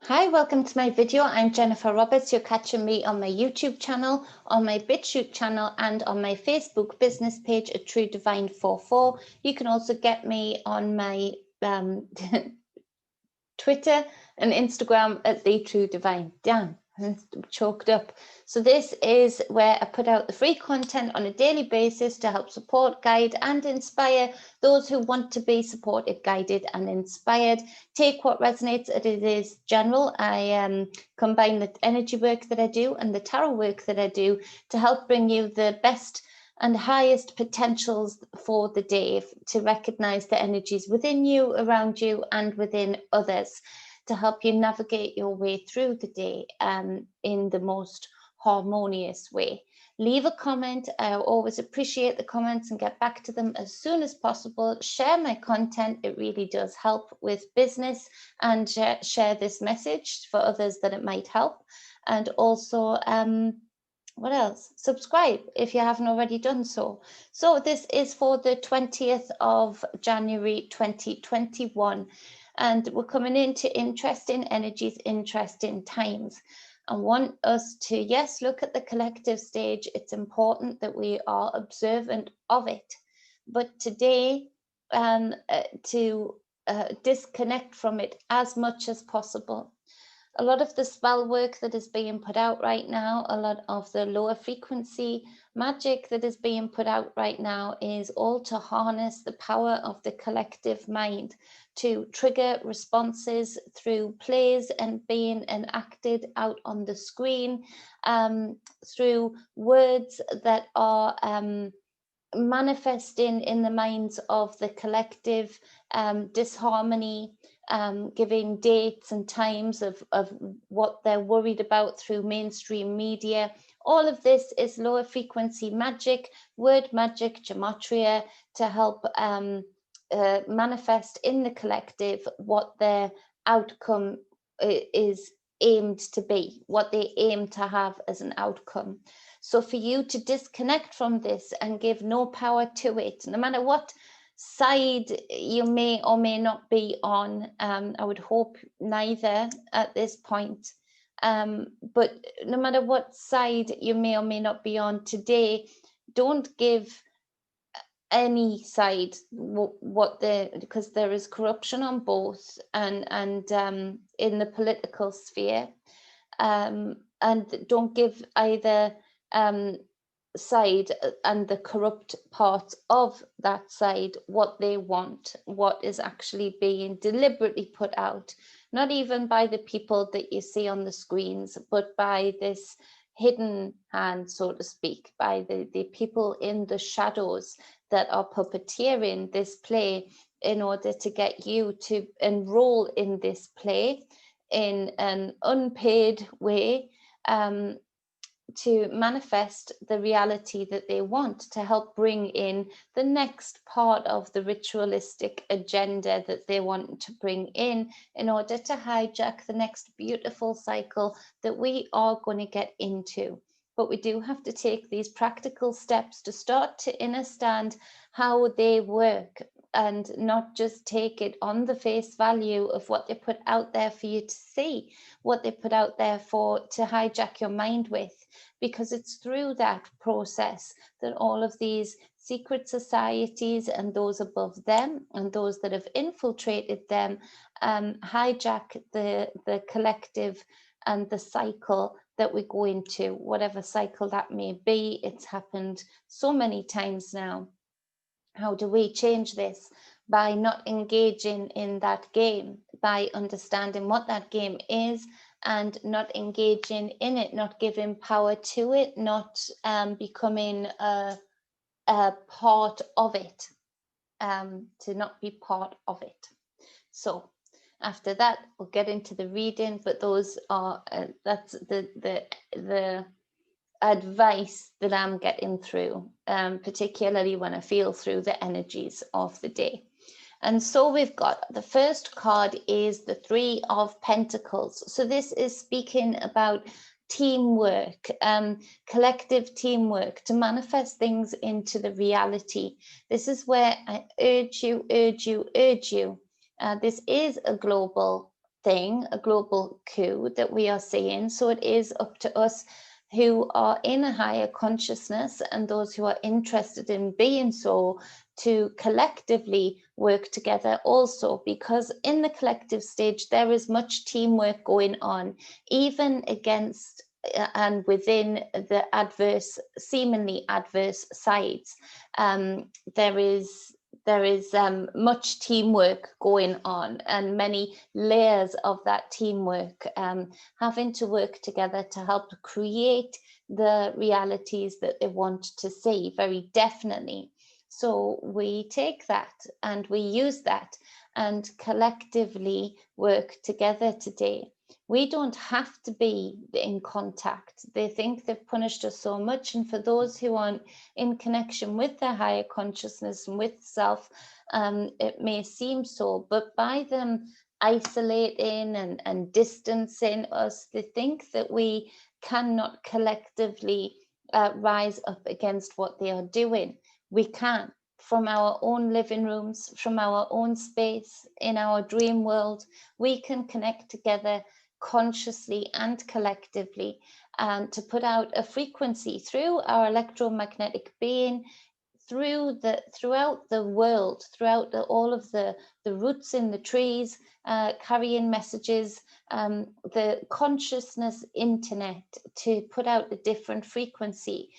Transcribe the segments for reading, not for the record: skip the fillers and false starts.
Hi, welcome to my video. I'm Jennifer Roberts. You're catching me on my YouTube channel, on my Bitchute channel, and on my Facebook business page at True Divine 44. You can also get me on my Twitter and Instagram at the True Divine. Damn, I'm choked up. So this is where I put out the free content on a daily basis to help support, guide, and inspire those who want to be supported, guided, and inspired. Take what resonates. It is general. I combine the energy work that I do and the tarot work that I do to help bring you the best and highest potentials for the day, to recognize the energies within you, around you, and within others, to help you navigate your way through the day in the most harmonious way. Leave a comment. I always appreciate the comments and get back to them as soon as possible. Share my content. It really does help with business, and share this message for others that it might help. And also, what else? Subscribe if you haven't already done so. So this is for the 20th of January 2021, and we're coming into interesting energies, interesting times. I want us to, yes, look at the collective stage. It's important that we are observant of it. But today, to disconnect from it as much as possible. A lot of the spell work that is being put out right now, a lot of the lower frequency magic that is being put out right now, is all to harness the power of the collective mind, to trigger responses through plays and being enacted out on the screen, through words that are manifesting in the minds of the collective, disharmony, giving dates and times of what they're worried about through mainstream media. All of this is lower frequency magic, word magic, gematria, to help manifest in the collective what their outcome is aimed to be, what they aim to have as an outcome. So for you to disconnect from this and give no power to it, no matter what side you may or may not be on, I would hope neither at this point, but no matter what side you may or may not be on today, don't give any side because there is corruption on both, and in the political sphere, and don't give either side and the corrupt part of that side what they want, what is actually being deliberately put out, not even by the people that you see on the screens, but by this hidden hand, so to speak, by the people in the shadows that are puppeteering this play in order to get you to enroll in this play in an unpaid way, to manifest the reality that they want, to help bring in the next part of the ritualistic agenda that they want to bring in order to hijack the next beautiful cycle that we are going to get into. But we do have to take these practical steps to start to understand how they work, and not just take it on the face value of what they put out there for you to see, what they put out there for to hijack your mind with, because it's through that process that all of these secret societies and those above them and those that have infiltrated them hijack the collective and the cycle that we go into, whatever cycle that may be. It's happened so many times now. How do we change this? By not engaging in that game, by understanding what that game is and not engaging in it, not giving power to it, not becoming a part of it, to not be part of it. So after that, we'll get into the reading, but those are that's the advice that I'm getting through, particularly when I feel through the energies of the day. And so we've got the first card is the Three of Pentacles. So this is speaking about teamwork, collective teamwork to manifest things into the reality. This is where I urge you. This is a global thing, a global coup that we are seeing. So it is up to us who are in a higher consciousness and those who are interested in being so to collectively work together also, because in the collective stage there is much teamwork going on, even against and within the adverse, seemingly adverse sides. There is much teamwork going on, and many layers of that teamwork, having to work together to help create the realities that they want to see, very definitely. So we take that and we use that and collectively work together today. We don't have to be in contact. They think they've punished us so much. And for those who aren't in connection with their higher consciousness and with self, it may seem so, but by them isolating and distancing us, they think that we cannot collectively rise up against what they are doing. We can, from our own living rooms, from our own space, in our dream world. We can connect together consciously and collectively, and to put out a frequency through our electromagnetic being, throughout the world, throughout all of the roots in the trees, carrying messages, the consciousness internet, to put out a different frequency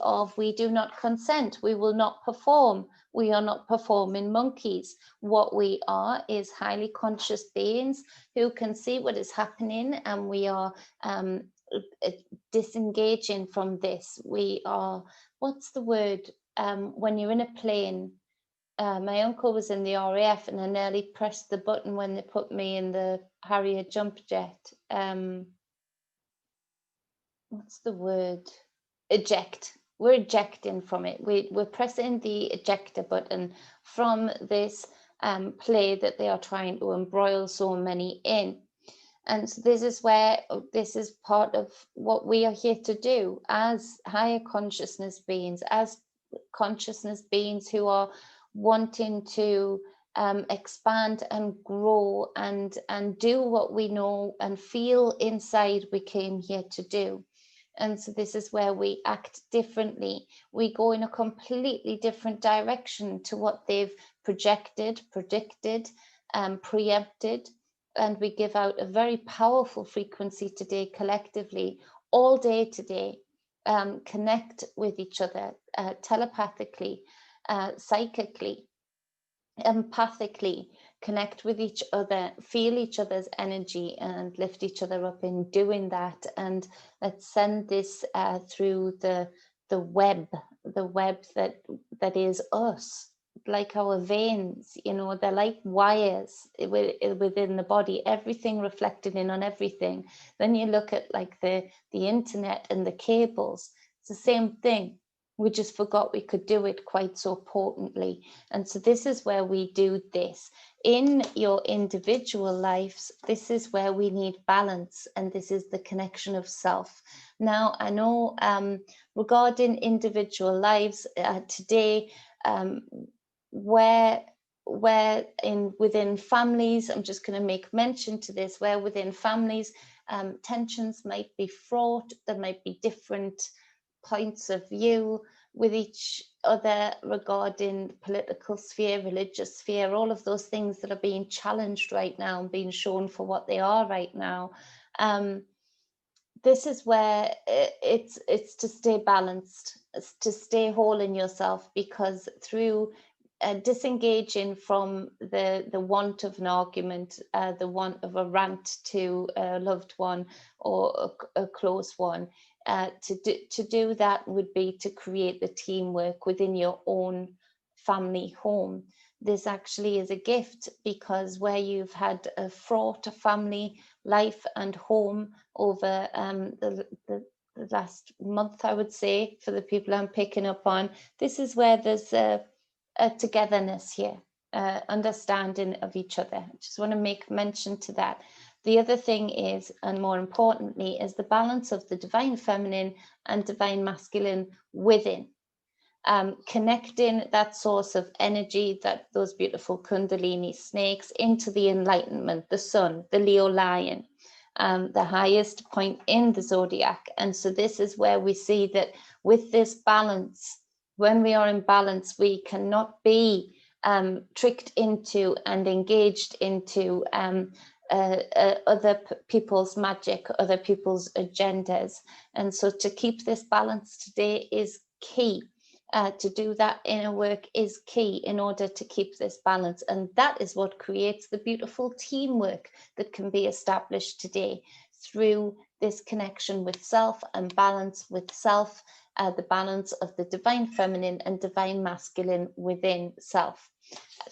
of we do not consent, we will not perform, we are not performing monkeys. What we are is highly conscious beings who can see what is happening, and we are disengaging from this. We are, what's the word, when you're in a plane? My uncle was in the RAF and I nearly pressed the button when they put me in the Harrier jump jet. What's the word? Eject. We're ejecting from it. We're pressing the ejector button from this play that they are trying to embroil so many in. And this is where, this is part of what we are here to do as higher consciousness beings, as consciousness beings who are wanting to expand and grow and do what we know and feel inside we came here to do. And so this is where we act differently. We go in a completely different direction to what they've projected, predicted, preempted. And we give out a very powerful frequency today, collectively, all day today. Connect with each other telepathically, psychically, empathically, connect with each other, feel each other's energy and lift each other up in doing that. And let's send this through the web that is us, like our veins, you know, they're like wires within the body, everything reflected in on everything. Then you look at like the internet and the cables, it's the same thing. We just forgot we could do it quite so potently. And so this is where we do this. In your individual lives, this is where we need balance, and this is the connection of self. Now, I know regarding individual lives today, where within families, I'm just going to make mention to this, where within families tensions might be fraught, there might be different points of view with each other regarding the political sphere, religious sphere, all of those things that are being challenged right now and being shown for what they are right now. This is where it's to stay balanced, it's to stay whole in yourself, because through disengaging from the want of an argument, the want of a rant to a loved one or a close one, to do that would be to create the teamwork within your own family home. This actually is a gift, because where you've had a fraught family life and home over the last month, I would say, for the people I'm picking up on, this is where there's a togetherness here, understanding of each other. I just want to make mention to that. The other thing is, and more importantly, is the balance of the divine feminine and divine masculine within. connecting that source of energy, those beautiful Kundalini snakes, into the enlightenment, the sun, the Leo lion, the highest point in the zodiac. And so this is where we see that with this balance, when we are in balance, we cannot be tricked into and engaged into other people's magic, other people's agendas. And so to keep this balance today is key. To do that inner work is key in order to keep this balance. And that is what creates the beautiful teamwork that can be established today through this connection with self and balance with self, the balance of the divine feminine and divine masculine within self.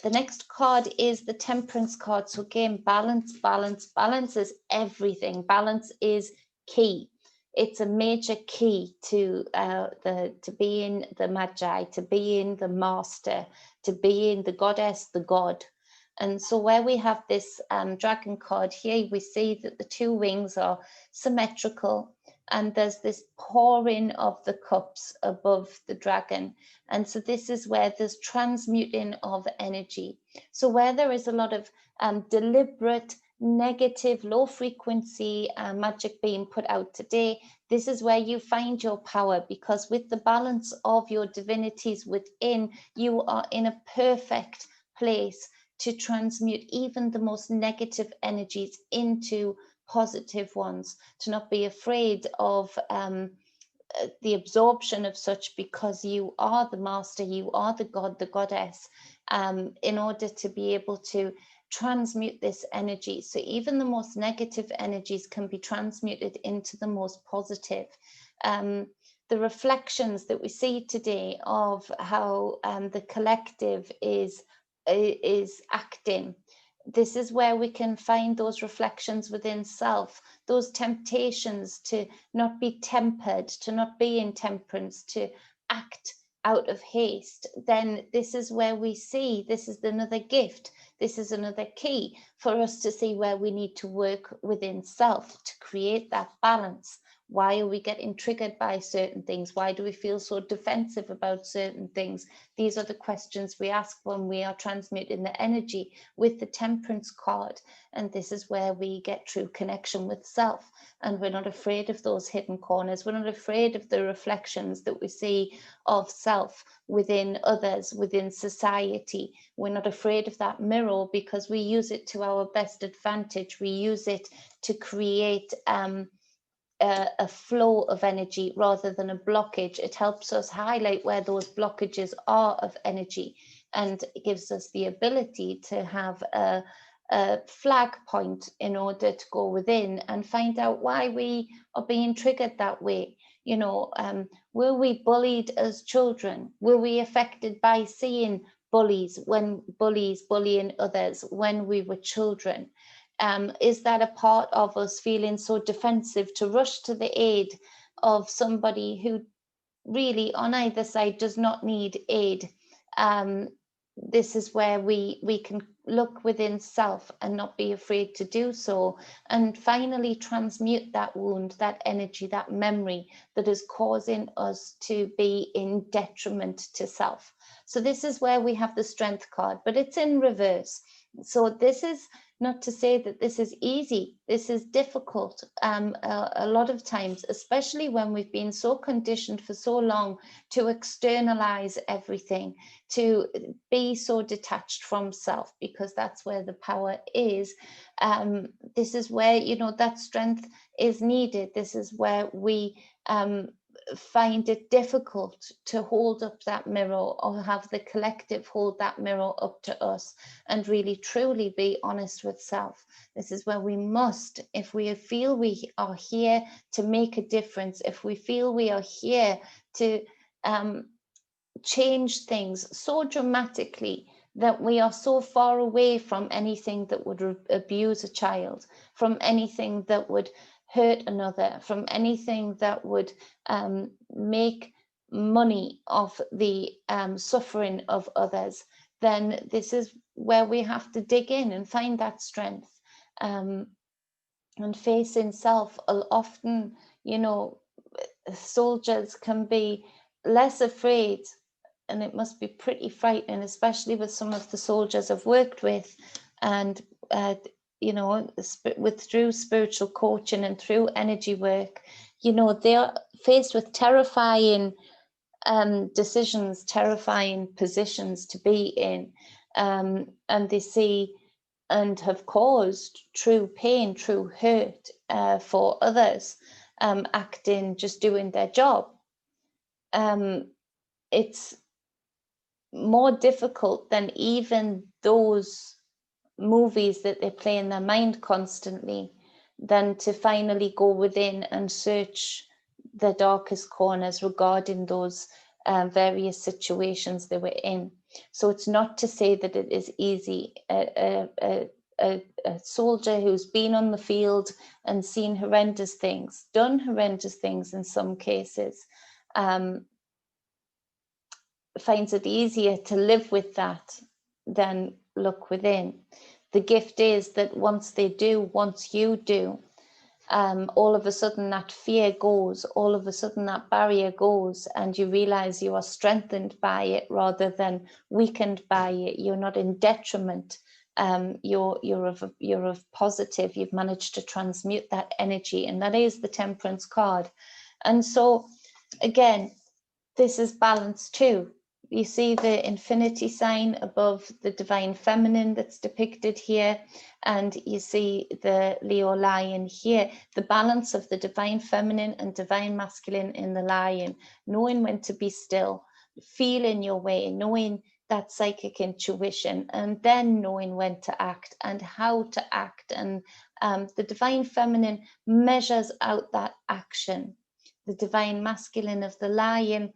The next card is the Temperance card. So again, balance, balance, balance is everything. Balance is key. It's a major key to being the Magi, to being the master, to being the goddess, the god. And so where we have this dragon card here, we see that the two wings are symmetrical, and there's this pouring of the cups above the dragon. And so this is where there's transmuting of energy. So where there is a lot of deliberate, negative, low frequency magic being put out today, this is where you find your power, because with the balance of your divinities within, you are in a perfect place to transmute even the most negative energies into positive ones, to not be afraid of the absorption of such, because you are the master, you are the god, the goddess, in order to be able to transmute this energy. So even the most negative energies can be transmuted into the most positive. The reflections that we see today of how the collective is acting, this is where we can find those reflections within self, those temptations to not be tempered, to not be in temperance, to act out of haste. Then this is where we see, this is another gift, this is another key for us to see where we need to work within self to create that balance. Why are we getting triggered by certain things? Why do we feel so defensive about certain things? These are the questions we ask when we are transmuting the energy with the Temperance card. And this is where we get true connection with self. And we're not afraid of those hidden corners. We're not afraid of the reflections that we see of self within others, within society. We're not afraid of that mirror, because we use it to our best advantage. We use it to create a flow of energy rather than a blockage. It helps us highlight where those blockages are of energy, and it gives us the ability to have a flag point in order to go within and find out why we are being triggered that way. You know, were we bullied as children? Were we affected by seeing bullies bullying others when we were children? Is that a part of us feeling so defensive to rush to the aid of somebody who really on either side does not need aid? This is where we can look within self and not be afraid to do so, and finally transmute that wound, that energy, that memory that is causing us to be in detriment to self. So this is where we have the Strength card, but it's in reverse. So this is not to say that this is easy. This is difficult a lot of times, especially when we've been so conditioned for so long to externalize everything, to be so detached from self, because that's where the power is. This is where, you know, that strength is needed. This is where we find it difficult to hold up that mirror, or have the collective hold that mirror up to us and really truly be honest with self. This is where we must, if we feel we are here to make a difference, if we feel we are here to change things so dramatically that we are so far away from anything that would abuse a child, from anything that would hurt another, from anything that would make money off the suffering of others, then this is where we have to dig in and find that strength. And facing self, often, you know, soldiers can be less afraid and it must be pretty frightening, especially with some of the soldiers I've worked with, and you know, through spiritual coaching and through energy work, you know, they're faced with terrifying decisions, terrifying positions to be in, and they see and have caused true pain, true hurt for others, acting, just doing their job. It's more difficult than even those movies that they play in their mind constantly, than to finally go within and search the darkest corners regarding those various situations they were in. So it's not to say that it is easy. A soldier who's been on the field and seen horrendous things, done horrendous things in some cases, finds it easier to live with that than look within. The gift is that once you do, all of a sudden that fear goes, all of a sudden that barrier goes, and you realize you are strengthened by it rather than weakened by it. You're not in detriment. You're of positive. You've managed to transmute that energy, and that is the Temperance card. And so again, this is balance too. You see the infinity sign above the divine feminine that's depicted here, and you see the Leo lion here. The balance of the divine feminine and divine masculine in the lion, knowing when to be still, feeling your way, knowing that psychic intuition, and then knowing when to act and how to act. And the divine feminine measures out that action. The divine masculine of the lion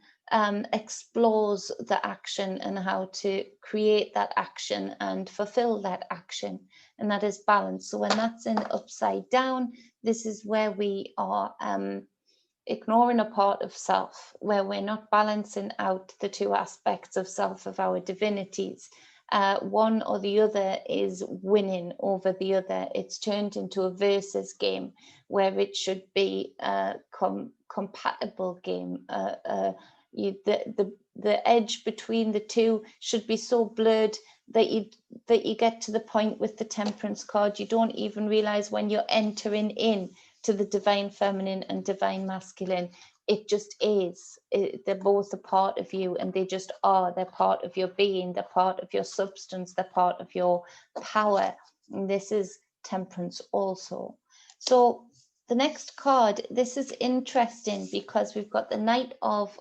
explores the action and how to create that action and fulfill that action, and that is balance. So when that's in upside down, this is where we are ignoring a part of self, where we're not balancing out the two aspects of self, of our divinities. One or the other is winning over the other. It's turned into a versus game where it should be a compatible game. The edge between the two should be so blurred that you get to the point with the Temperance card, you don't even realize when you're entering in to the divine feminine and divine masculine. It just is. They're both a part of you, and they just are. They're part of your being. They're part of your substance. They're part of your power. And this is Temperance also. So the next card, this is interesting because we've got the Knight of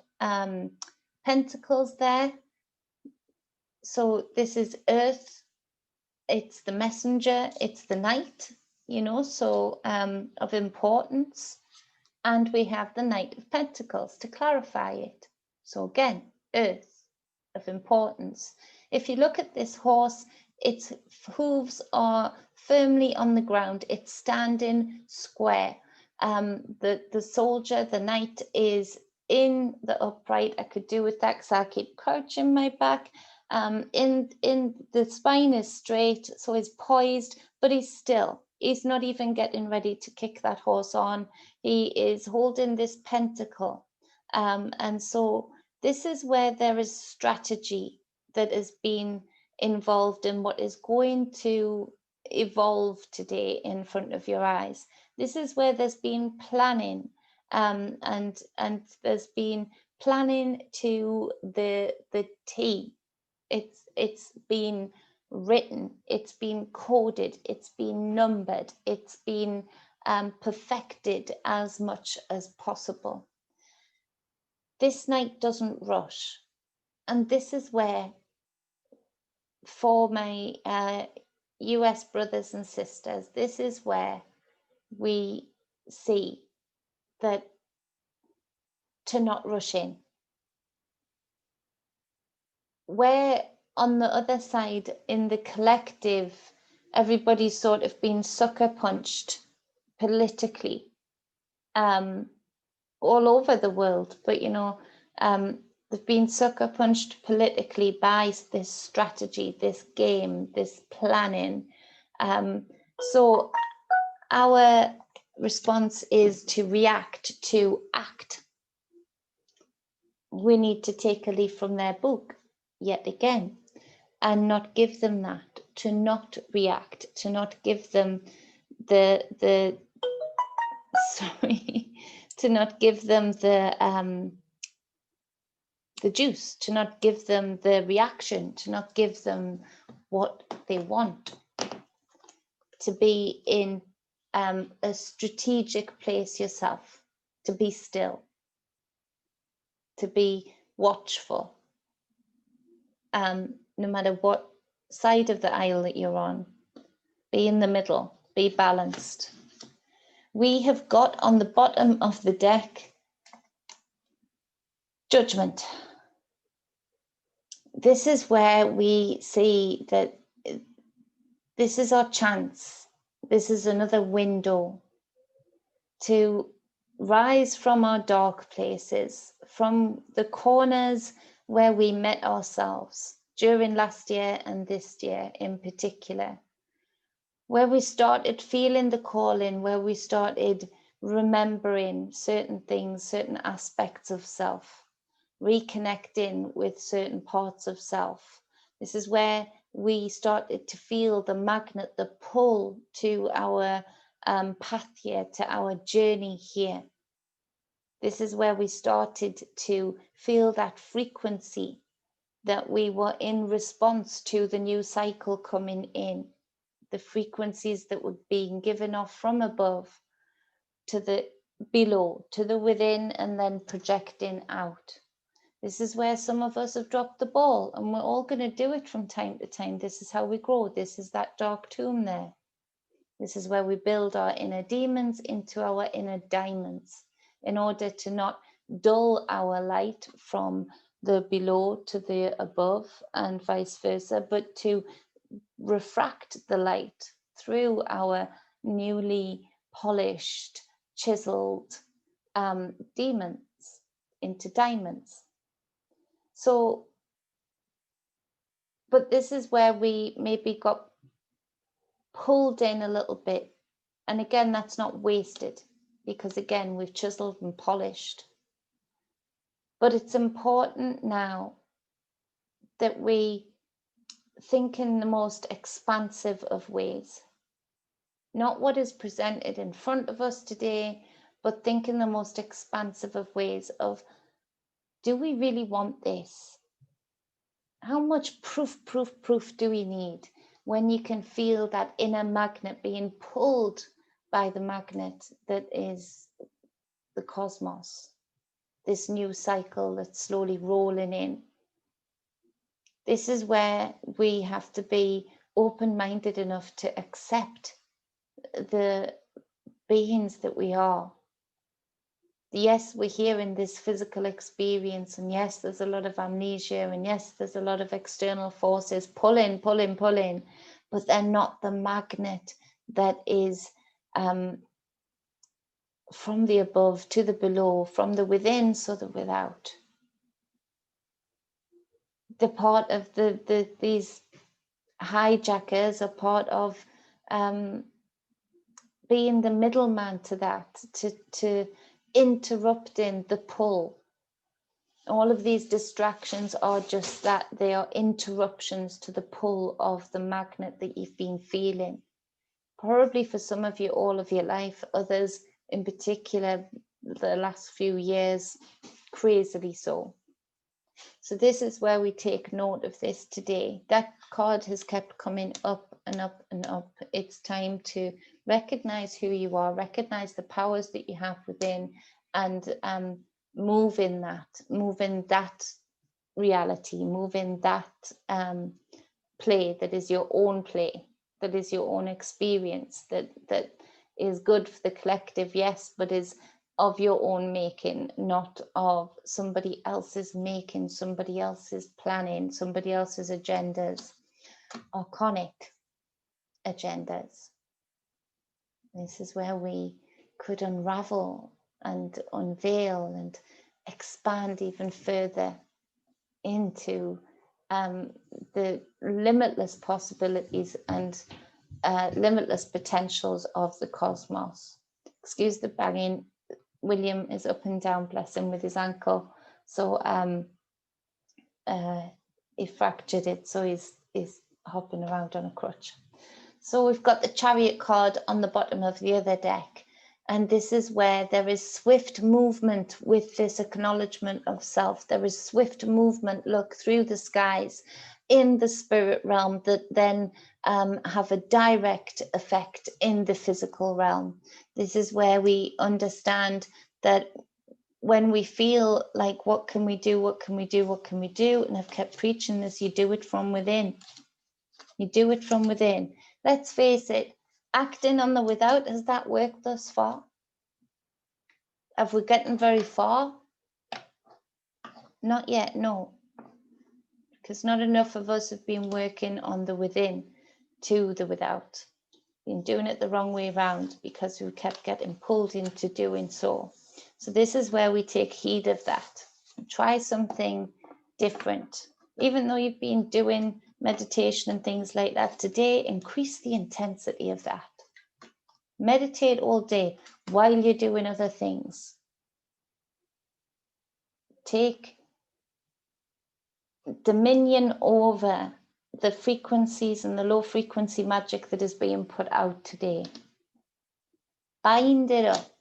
Pentacles there. So this is Earth. It's the messenger. It's the knight, you know, so of importance. And we have the Knight of Pentacles to clarify it. So again, Earth, of importance. If you look at this horse, its hooves are firmly on the ground. It's standing square. The soldier, the knight, is in the upright. I could do with that because I keep crouching my back. In the spine is straight, so he's poised, but he's still. He's not even getting ready to kick that horse on. He is holding this pentacle. And so this is where there is strategy that has been involved in what is going to evolve today in front of your eyes. This is where there's been planning, and there's been planning to the T. It's been written, it's been coded, it's been numbered, it's been perfected as much as possible. This knight doesn't rush, and this is where, for my US brothers and sisters, this is where we see that to not rush in. Where on the other side, in the collective, everybody's sort of been sucker punched politically all over the world, but you know, they've been sucker punched politically by this strategy, this game, this planning. So our response is to react, to act. we need to take a leaf from their book yet again and not give them that, to not react, to not give them the sorry, to not give them the juice, to not give them the reaction, to not give them what they want, to be in a strategic place yourself, to be still, to be watchful, no matter what side of the aisle that you're on, be in the middle, be balanced. We have got on the bottom of the deck, judgment. This is where we see that this is our chance. This is another window to rise from our dark places, from the corners where we met ourselves during last year and this year in particular, where we started feeling the calling, where we started remembering certain things, certain aspects of self, reconnecting with certain parts of self. This is where we started to feel the magnet, the pull to our path here, to our journey here. This is where we started to feel that frequency that we were in response to the new cycle coming in, the frequencies that were being given off from above to the below, to the within, and then projecting out. This is where some of us have dropped the ball, and we're all going to do it from time to time. This is how we grow. This is that dark tomb there. This is where we build our inner demons into our inner diamonds, in order to not dull our light from the below to the above and vice versa, but to refract the light through our newly polished, chiseled demons into diamonds. So, but this is where we maybe got pulled in a little bit. And again, that's not wasted, because again, we've chiseled and polished. But it's important now that we think in the most expansive of ways. Not what is presented in front of us today, but think in the most expansive of ways of, do we really want this? How much proof do we need when you can feel that inner magnet being pulled by the magnet that is the cosmos, this new cycle that's slowly rolling in? This is where we have to be open-minded enough to accept the beings that we are. Yes, we're here in this physical experience, and yes, there's a lot of amnesia, and yes, there's a lot of external forces pulling, but they're not the magnet that is from the above to the below, from the within so the without. The part of these hijackers are part of being the middleman to that, to interrupting the pull. All of these distractions are just that. They are interruptions to the pull of the magnet that you've been feeling. Probably for some of you, all of your life, others in particular, the last few years, crazily so. So this is where we take note of this today. That card has kept coming up and up and up. It's time to recognize who you are, recognize the powers that you have within, and move in that reality, move in that play that is your own play, that is your own experience, that is good for the collective, yes, but is of your own making, not of somebody else's making, somebody else's planning, somebody else's agendas, archonic agendas. This is where we could unravel and unveil and expand even further into the limitless possibilities and limitless potentials of the cosmos. Excuse the banging. William is up and down, bless him, with his ankle. So he fractured it, so he's hopping around on a crutch. So we've got the Chariot card on the bottom of the other deck. And this is where there is swift movement with this acknowledgement of self. There is swift movement, look, through the skies in the spirit realm that then have a direct effect in the physical realm. This is where we understand that when we feel like, what can we do? What can we do? What can we do? And I've kept preaching this, you do it from within. You do it from within. Let's face it, acting on the without, has that worked thus far? Have we gotten very far? Not yet, no. Because not enough of us have been working on the within to the without. Been doing it the wrong way around because we kept getting pulled into doing so. So this is where we take heed of that. Try something different. Even though you've been doing meditation and things like that today, increase the intensity of that. Meditate all day while you're doing other things. Take dominion over the frequencies and the low frequency magic that is being put out today. Bind it up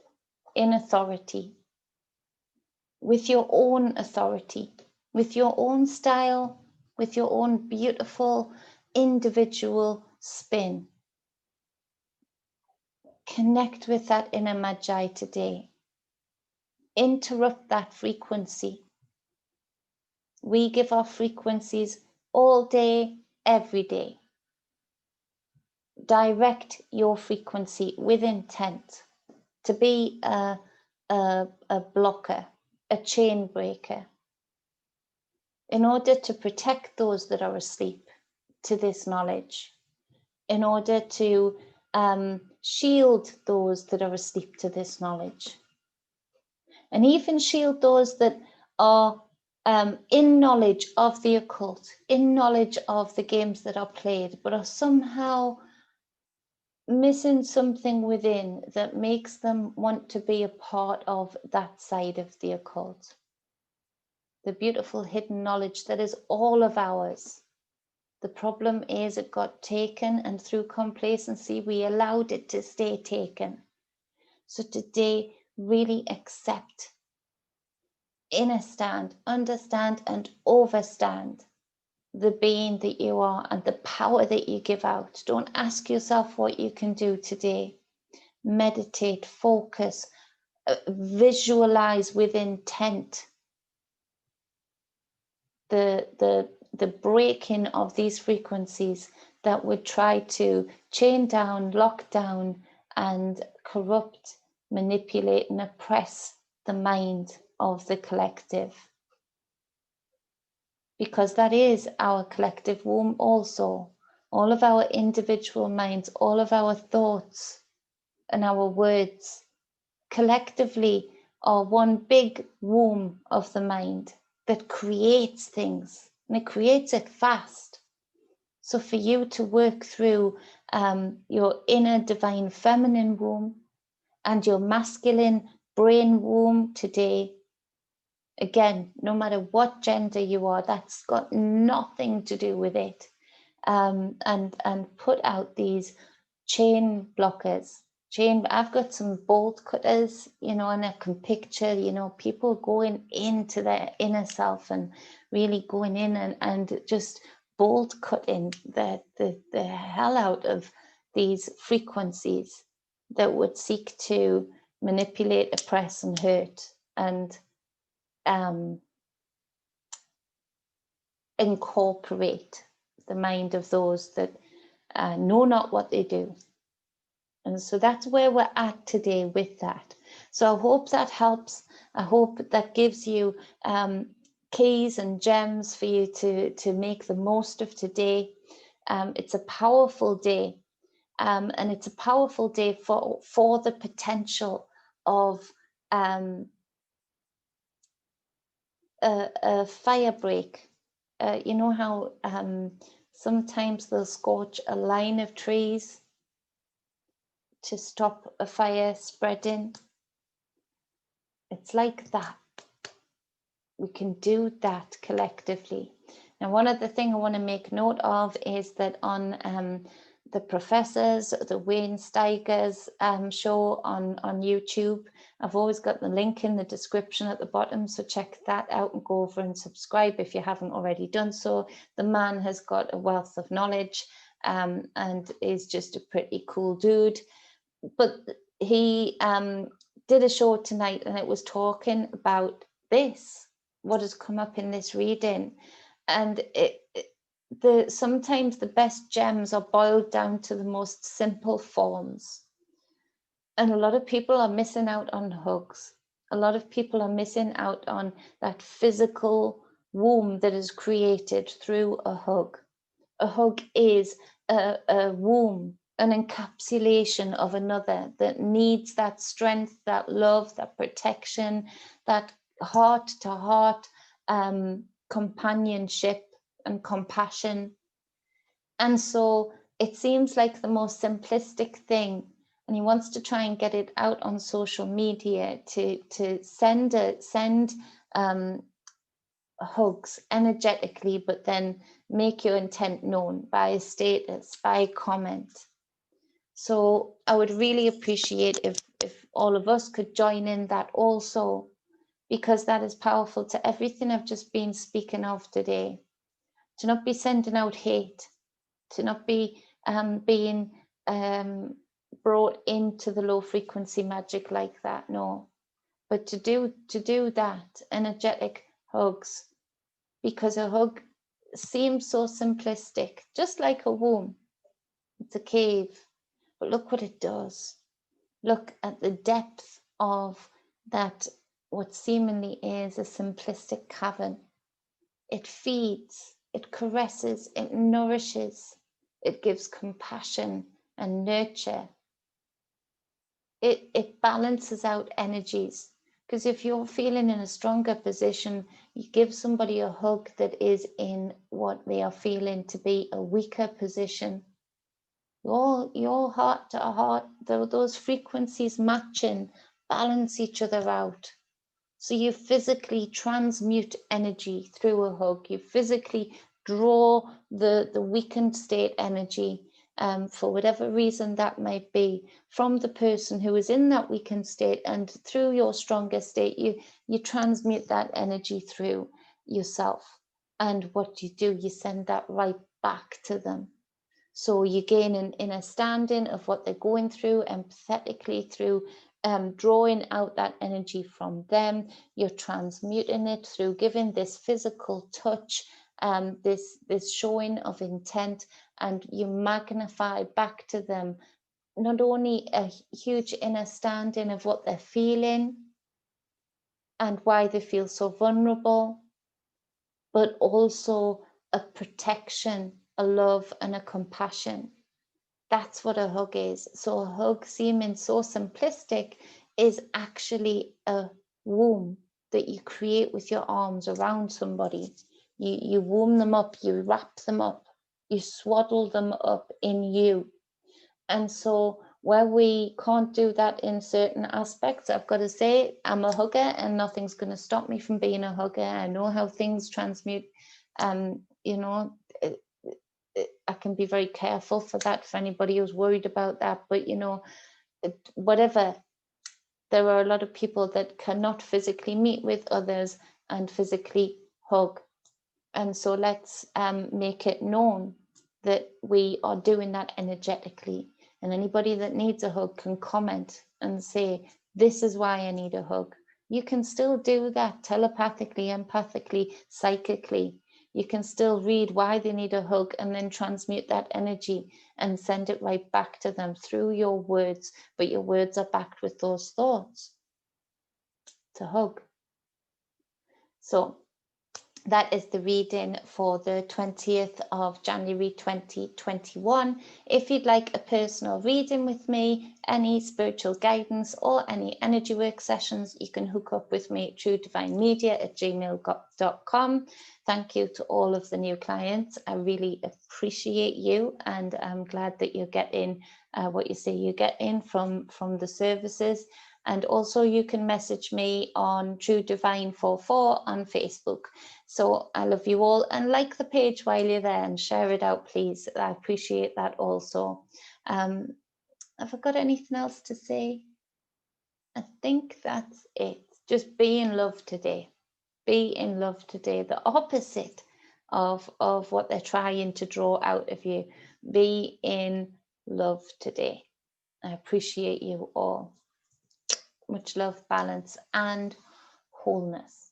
in authority, with your own authority, with your own style, with your own beautiful individual spin. Connect with that inner Magi today. Interrupt that frequency. We give our frequencies all day, every day. Direct your frequency with intent to be a blocker, a chain breaker, in order to protect those that are asleep to this knowledge, in order to shield those that are asleep to this knowledge, and even shield those that are in knowledge of the occult, in knowledge of the games that are played, but are somehow missing something within that makes them want to be a part of that side of the occult. The beautiful hidden knowledge that is all of ours. The problem is it got taken, and through complacency we allowed it to stay taken. So today, really accept, understand, and overstand the being that you are and the power that you give out. Don't ask yourself what you can do today. Meditate, focus, visualize with intent the breaking of these frequencies that would try to chain down, lock down, and corrupt, manipulate, and oppress the mind of the collective. Because that is our collective womb also. All of our individual minds, all of our thoughts and our words collectively are one big womb of the mind that creates things, and it creates it fast. So for you to work through your inner divine feminine womb and your masculine brain womb today, again, no matter what gender you are, that's got nothing to do with it. And put out these chain blockers. I've got some bolt cutters, and I can picture, people going into their inner self and really going in and just bolt cutting the hell out of these frequencies that would seek to manipulate, oppress, and hurt, and incorporate the mind of those that know not what they do. And so that's where we're at today with that. So I hope that helps. I hope that gives you keys and gems for you to make the most of today. It's a powerful day, and it's a powerful day for the potential of a fire break. You know how sometimes they'll scorch a line of trees to stop a fire spreading? It's like that. we can do that collectively. Now, one other thing I want to make note of is that on the professors, the Wayne Steiger's show on YouTube, I've always got the link in the description at the bottom, so check that out and go over and subscribe if you haven't already done so. The man has got a wealth of knowledge and is just a pretty cool dude. But he did a show tonight and it was talking about this, what has come up in this reading. And sometimes the best gems are boiled down to the most simple forms. And a lot of people are missing out on hugs. A lot of people are missing out on that physical womb that is created through a hug. A hug is a womb, an encapsulation of another that needs that strength, that love, that protection, that heart-to-heart companionship and compassion. And so it seems like the most simplistic thing, and he wants to try and get it out on social media to send hugs energetically, but then make your intent known by a status, by a comment. So I would really appreciate if all of us could join in that also, because that is powerful to everything I've just been speaking of today. To not be sending out hate, to not be being brought into the low frequency magic like that, no. But to do that, energetic hugs, because a hug seems so simplistic, just like a womb. It's a cave, but look what it does. Look at the depth of that, what seemingly is a simplistic cavern. It feeds, it caresses, it nourishes, it gives compassion and nurture. It balances out energies. Because if you're feeling in a stronger position, you give somebody a hug that is in what they are feeling to be a weaker position. Your heart to heart, those frequencies matching, balance each other out. So you physically transmute energy through a hug. You physically draw the weakened state energy, for whatever reason that might be, from the person who is in that weakened state, and through your stronger state, you transmute that energy through yourself. And what you do, you send that right back to them. So you gain an understanding of what they're going through, empathetically through drawing out that energy from them. You're transmuting it through giving this physical touch, this showing of intent, and you magnify back to them not only a huge understanding of what they're feeling and why they feel so vulnerable, but also a protection, a love, and a compassion. That's what a hug is. So a hug, seeming so simplistic, is actually a womb that you create with your arms around somebody. You warm them up, you wrap them up, you swaddle them up in you. And so where we can't do that in certain aspects, I've got to say, I'm a hugger and nothing's going to stop me from being a hugger. I know how things transmute. You know, I can be very careful for that, for anybody who's worried about that. But, you know, whatever, there are a lot of people that cannot physically meet with others and physically hug. And so let's make it known that we are doing that energetically. And anybody that needs a hug can comment and say, this is why I need a hug. You can still do that telepathically, empathically, psychically. You can still read why they need a hug and then transmute that energy and send it right back to them through your words, but your words are backed with those thoughts. It's a hug. So that is the reading for the 20th of January 2021. If you'd like a personal reading with me, any spiritual guidance or any energy work sessions, you can hook up with me through divinemedia@gmail.com. Thank you to all of the new clients. I really appreciate you, and I'm glad that you're getting what you say you're getting from the services. And also you can message me on True Divine 44 on Facebook. So I love you all, and like the page while you're there and share it out, please. I appreciate that also. Have I got anything else to say? I think that's it. Just be in love today. Be in love today. The opposite of what they're trying to draw out of you. Be in love today. I appreciate you all. Much love, balance, and wholeness.